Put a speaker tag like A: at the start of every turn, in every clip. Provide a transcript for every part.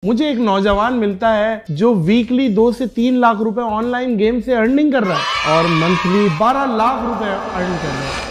A: मुझे एक नौजवान मिलता है जो वीकली 2 से 3 लाख रुपए ऑनलाइन गेम से अर्निंग कर रहा है और मंथली 12 लाख रुपए अर्न कर रहा है।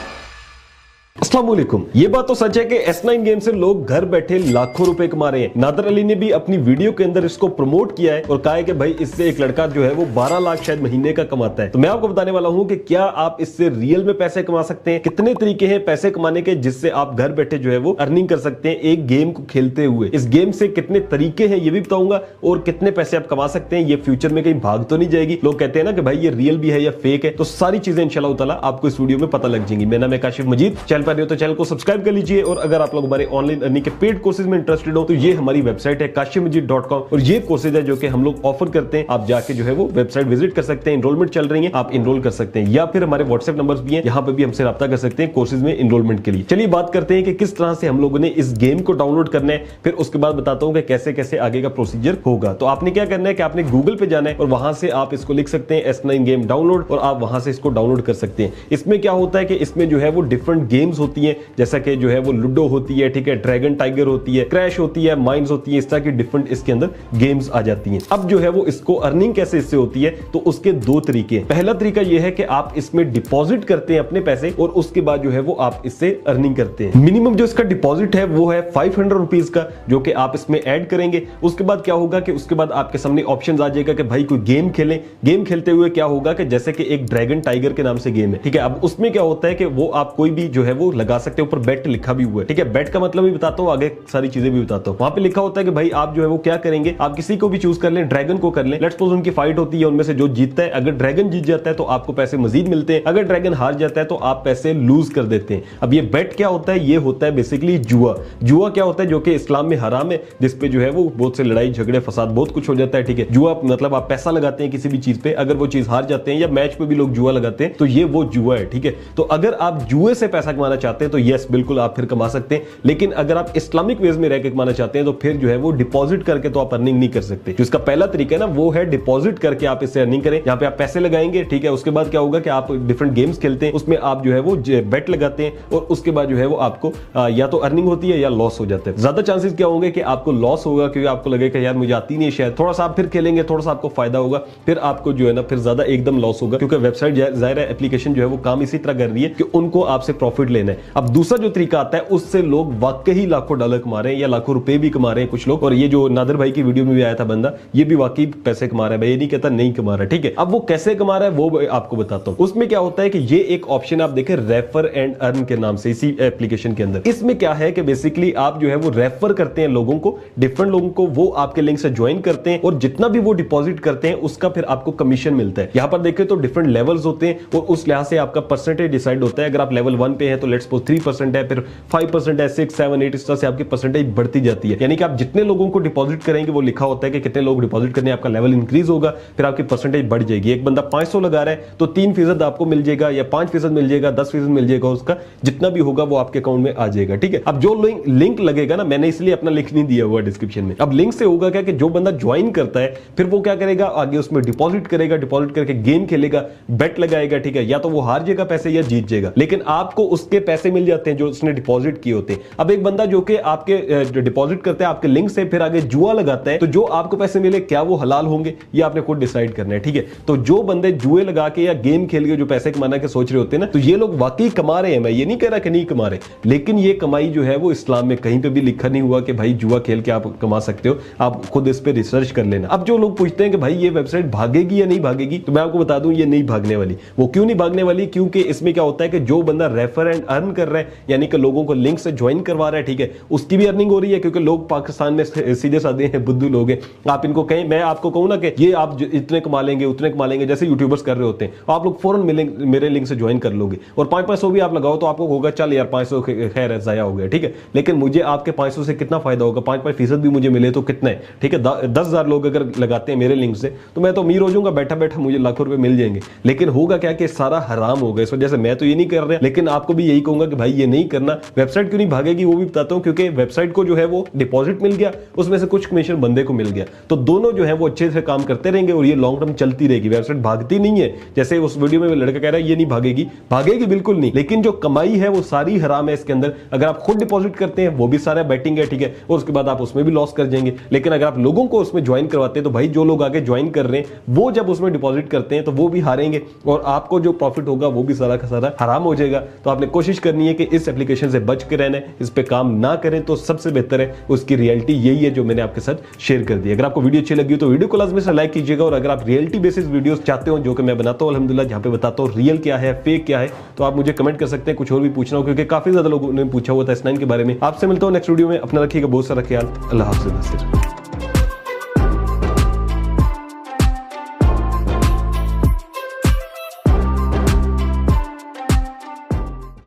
B: अस्सलाम वालेकुम। ये बात तो सच है कि S9 गेम से लोग घर बैठे लाखों रुपए कमा रहे हैं। नादर अली ने भी अपनी वीडियो के अंदर इसको प्रमोट किया है और कहा है कि भाई इससे एक लड़का जो है वो 12 लाख शायद महीने का कमाता है। तो मैं आपको बताने वाला हूं कि क्या आप इससे रियल में पैसे कमा सकते हैं, कितने तरीके हैं पैसे कमाने के जिससे आप घर बैठे जो है वो अर्निंग कर सकते हैं एक गेम को खेलते हुए। इस गेम से कितने तरीके हैं ये भी बताऊंगा और कितने पैसे आप कमा सकते हैं। ये फ्यूचर में कहीं भाग तो नहीं जाएगी। लोग कहते हैं ना कि भाई ये रियल भी है या फेक है, तो सारी चीजें इंशाल्लाह ताला आपको इस वीडियो में पता लग जाएंगी। मेरा नाम है काशिफ मजीद। चैनल पर तो चैनल को सब्सक्राइब कर लीजिए और अगर आप लोग हमारे ऑनलाइन अर्निंग के पेड कोर्सेज में इंटरेस्टेड हो तो ये हमारी वेबसाइट है kashifmajid.com और ये कोर्सेज है जो कि हम लोग ऑफर करते हैं। आप जाके जो है वो वेबसाइट विजिट कर सकते हैं। एनरोलमेंट चल रही है, आप एनरोल कर सकते हैं या फिर हमारे व्हाट्सएप नंबर्स भी हैं, यहां पे भी हमसे राब्ता कर सकते हैं कोर्सेज में एनरोलमेंट के लिए। चलिए बात करते हैं कि किस तरह से हम लोगों ने इस गेम को डाउनलोड करना है, फिर उसके बाद बताता हूं कि कैसे कैसे आगे का प्रोसीजर होगा। तो आपने क्या करना है कि आपने गूगल पे जाना है और वहां से आप इसको लिख सकते हैं S9 गेम डाउनलोड और आप वहां से इसको डाउनलोड कर सकते हैं। इसमें क्या होता है कि इसमें जो है वो डिफरेंट गेम्स होती है, जैसा कि जो है वो लूडो होती है, ठीक है, ड्रैगन टाइगर होती है, क्रैश होती है, माइंस होती है, इस तरह की डिफरेंट इसके अंदर गेम्स आ जाती हैं। अब जो है वो इसको अर्निंग कैसे इससे होती है, तो उसके दो तरीके हैं। पहला तरीका यह है कि आप इसमें डिपॉजिट करते हैं अपने पैसे और उसके बाद जो है वो आप इससे अर्निंग करते हैं। मिनिमम जो इसका डिपॉजिट है वो है 500 रुपीज का, जो कि आप इसमें ऐड करेंगे। उसके बाद क्या होगा कि उसके बाद आपके सामने ऑप्शन आ जाएगा कि भाई कोई गेम खेलें। गेम खेलते हुए क्या होगा कि जैसे कि एक ड्रैगन टाइगर के नाम से गेम है, ठीक है। अब उसमें क्या होता है कि वो आप कोई भी जो है वो लगा सकते हैं, ऊपर बेट लिखा भी हुआ है, ठीक है। बेट का मतलब भी बताता हूं, आगे सारी चीजें भी बताता हूं। वहां पे लिखा होता है कि भाई आप जो है वो क्या करेंगे, आप किसी को भी चूज कर लें, ड्रैगन को कर लें। लेट्स सपोज उनकी फाइट होती है, उनमें से जो जीतता है, अगर ड्रैगन जीत जाता है तो आपको पैसे मजीद मिलते हैं, अगर ड्रैगन हार जाता है तो आप पैसे लूज कर देते हैं। अब ये बेट क्या होता है, ये होता है बेसिकली जुआ। जुआ क्या होता है, जो कि इस्लाम में हराम है, जिसपे जो है वो बहुत से लड़ाई झगड़े फसाद बहुत कुछ हो जाता है, ठीक है। जुआ मतलब आप पैसा लगाते हैं किसी भी चीज पे, अगर वो चीज हार जाते हैं, या मैच पे भी लोग जुआ लगाते हैं, तो ये वो जुआ है, ठीक है। तो अगर आप जुए से पैसा कमाना चाहते हैं तो यस बिल्कुल आप फिर कमा सकते हैं, लेकिन अगर आप इस्लामिक वेज में रहकर कमाना चाहते हैं तो फिर जो है वो डिपॉजिट करके तो आप अर्निंग नहीं कर सकते। जो इसका पहला तरीका है ना वो है डिपॉजिट करके आप इससे अर्निंग करें। यहाँ पे आप पैसे लगाएंगे, ठीक है। उसके बाद क्या होगा कि आप डिफरेंट गेम्स खेलते हैं, उसमें आप जो है वो बेट लगाते हैं और उसके बाद जो है वो आपको या तो अर्निंग होती है या लॉस हो जाता है। ज्यादा चांसेस क्या होंगे कि आपको लॉस होगा, क्योंकि आपको लगेगा यार मुझे आती नहीं शायद। थोड़ा सा आप फिर खेलेंगे, थोड़ा सा आपको फायदा होगा, फिर आपको जो है ना फिर ज्यादा एकदम लॉस होगा, क्योंकि वेबसाइट जाहिर है एप्लीकेशन जो है वो काम इसी तरह कर रही है कि उनको आपसे प्रॉफिट लेना है। अब दूसरा जो तरीका आता है उससे लोग वाकई लाखों डॉलर कमा रहे हैं या लाखों रुपए भी कमा रहे हैं कुछ लोग। और ये जो नादर भाई की वीडियो में भी आया था बंदा, ये भी वाकई पैसे कमा रहा है, भाई ये नहीं कहता नहीं कमा रहा है, ठीक है। अब वो कैसे कमा रहा है वो आपको बताता हूं। उसमें क्या होता है कि ये एक ऑप्शन आप देखें रेफर एंड अर्न के नाम से इसी एप्लीकेशन के अंदर। इसमें क्या है कि बेसिकली आप जो है वो रेफर करते हैं लोगों को, डिफरेंट लोगों को, वो आपके लिंक से ज्वाइन करते हैं और जितना भी वो डिपॉजिट करते हैं उसका फिर आपको कमीशन मिलता है। यहां पर देखें तो डिफरेंट लेवल्स होते हैं और उस लिहाज से आपका परसेंटेज डिसाइड होता है। अगर आप लेवल 1 पे हैं तो लेट्स सपोज 3% है, फिर 5% है, 6, 7, 8 इस तरह से आपकी परसेंटेज बढ़ती जाती है। यानी कि आप जितने लोगों को डिपॉजिट करेंगे वो लिखा होता है कि कितने लोग डिपॉजिट करने, आपका लेवल इंक्रीज होगा, फिर आपकी परसेंटेज बढ़ जाएगी। एक बंदा 500 लगा रहा है तो 3% आपको मिल जाएगा या 5% मिल जाएगा, 10% मिल जाएगा, उसका जितना भी होगा वो आपके अकाउंट में आ जाएगा, ठीक है। अब जो लिंक लगेगा ना, मैंने इसलिए अपना लिंक नहीं दिया हुआ डिस्क्रिप्शन में। अब लिंक से होगा क्या कि जो बंदा ज्वाइन करता है फिर वो क्या करेगा, आगे उसमें डिपॉजिट करेगा, डिपॉजिट करके गेम खेलेगा, बेट लगाएगा, ठीक है। या तो वो हार जाएगा पैसे या जीत जाएगा, लेकिन आपको उसके पैसे मिल जाते हैं जो उसने डिपॉजिट किए होते हैं। अब एक बंदा जो कि आपके डिपॉजिट करता है आपके लिंक से, फिर आगे जुआ लगाता है, तो जो आपको पैसे मिले क्या वो हलाल होंगे ये आपने खुद डिसाइड करना है, ठीक है। तो जो बंदे जुए लगा के या गेम खेल के जो पैसे कमाना के सोच रहे होते हैं ना, तो ये लोग वाकई कमा रहे हैं। मैं ये नहीं कह रहा कि नहीं कमा रहे, लेकिन ये कमाई जो है वो इस्लाम में कहीं पे भी लिखा नहीं हुआ कि भाई जुआ खेल के आप कमा सकते हो। आप खुद इस पे रिसर्च कर लेना। अब जो लोग पूछते हैं कि भाई ये वेबसाइट भागेगी या नहीं भागेगी, तो मैं आपको बता दूं ये नहीं भागने वाली। वो क्यों नहीं भागने वाली, क्योंकि इसमें क्या होता है कि जो बंदा रेफर एंड अर्न कर रहा है, यानी कि लोगों को लिंक से ज्वाइन करवा रहा है, ठीक है, उसकी भी अर्निंग हो रही है। क्योंकि लोग पाकिस्तान में सीधे साधे हैं, बुद्धू लोग हैं। आप इनको कहें, मैं आपको कहूं ना कि ये आप इतने कमा लेंगे उतने कमा लेंगे, जैसे यूट्यूबर्स कर रहे होते हैं, आप लोग फौरन मेरे लिंक से ज्वाइन कर लोगे और 500 भी आप लगाओ तो आपको होगा चल यार 500 खैर है, जाया हो गया, ठीक है। लेकिन मुझे आपके 500 से कितना फायदा होगा, 5% भी मुझे मिले तो कितना है, ठीक है। 10,000 लोग अगर लगाते हैं मेरे लिंक से तो मैं तो अमीर हो जाऊंगा, बैठा बैठा मुझे लाखों रुपए मिल जाएंगे। लेकिन होगा क्या कि सारा हराम होगा। इस वजह से मैं तो ये नहीं कर रहा, लेकिन आपको भी यही यही कहूंगा कि भाई ये नहीं करना। वेबसाइट क्यों नहीं भागेगी वो भी बताता हूं, क्योंकि वेबसाइट को जो है वो डिपॉजिट मिल गया, उसमें से कुछ कमीशन बंदे को मिल गया, तो दोनों जो है वो अच्छे से काम करते रहेंगे और ये लॉन्ग टर्म चलती रहेगी। वेबसाइट भागती नहीं है, जैसे उस वीडियो में लड़का कह रहा है ये नहीं भागेगी, भागेगी बिल्कुल नहीं, लेकिन जो कमाई है वो सारी हराम है इसके अंदर। अगर आप खुद डिपॉजिट करते हैं वो भी सारा बैटिंग है, ठीक है, और उसके बाद आप उसमें भी लॉस कर जाएंगे। लेकिन अगर आप लोगों को उसमें ज्वाइन करवाते हैं तो भाई जो लोग आगे ज्वाइन कर रहे हैं वो जब उसमें डिपॉजिट करते हैं तो वो भी हारेंगे और आपको जो प्रॉफिट होगा वो भी सारा का सारा हराम हो जाएगा। तो आपने कोशिश करनी है कि इस एप्लीकेशन से बच के रहना है, इस पे काम ना करें तो सबसे बेहतर है। उसकी रियलिटी यही है जो मैंने आपके साथ शेयर कर दी। अगर आपको वीडियो अच्छी लगी तो वीडियो को लाजमी से लाइक कीजिएगा, और अगर आप रियलिटी बेसिस वीडियोस चाहते हो जो कि मैं बनाता हूं अल्हम्दुलिल्लाह, जहां पे बताता हूं रियल क्या है फेक क्या है, तो आप मुझे कमेंट कर सकते हैं। कुछ और भी पूछना हो क्योंकि काफी ज्यादा लोगों ने पूछा हुआ था S9 के बारे में। आपसे मिलता हूं नेक्स्ट वीडियो में, अपना रखिएगा बहुत सारा ख्याल। अल्लाह हाफ़िज़।